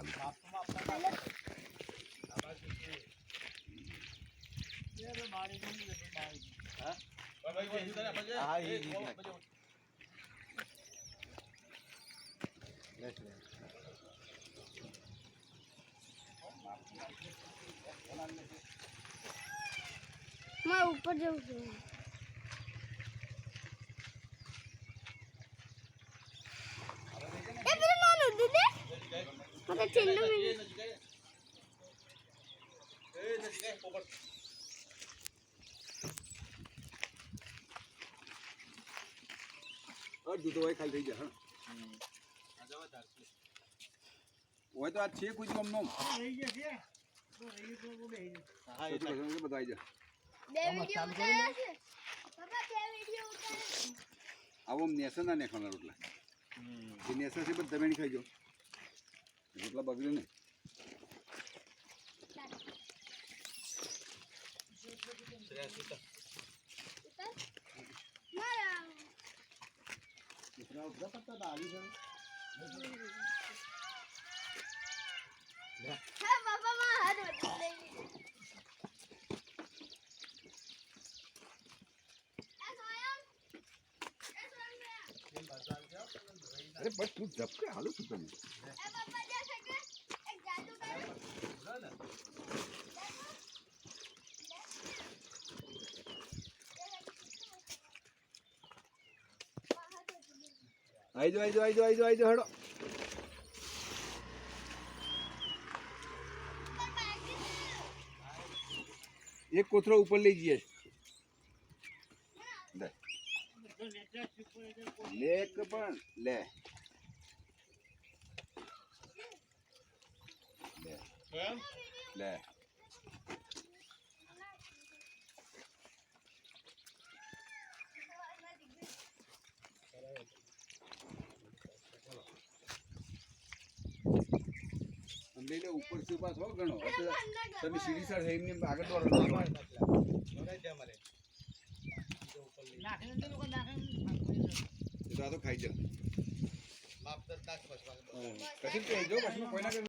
ચાલુ मैं ऊपर जाऊँ મને છેલ્લું જૂતો હોય ખાલી થઈ જાય હોય તો આ છે કોઈ દી અમનો બતાવી જાય આવો નેસા ના નેખાના રોટલા જે નેસા છે પણ તમે નહીં ખાઈ જાઓ રોટલા બગડે ને અરે બસ તું ઝપકે હાલો છું તમે આઈ જો હેડો એક કોથળો ઉપર લઈ જઈએ લેક પણ લે લે લઈ લે ઉપર થી પાસ હો ગણો તમે સીડી સાર એમને આગળ દોડો તો ખાઈ જાવ કશું કહેજો પછી કોઈના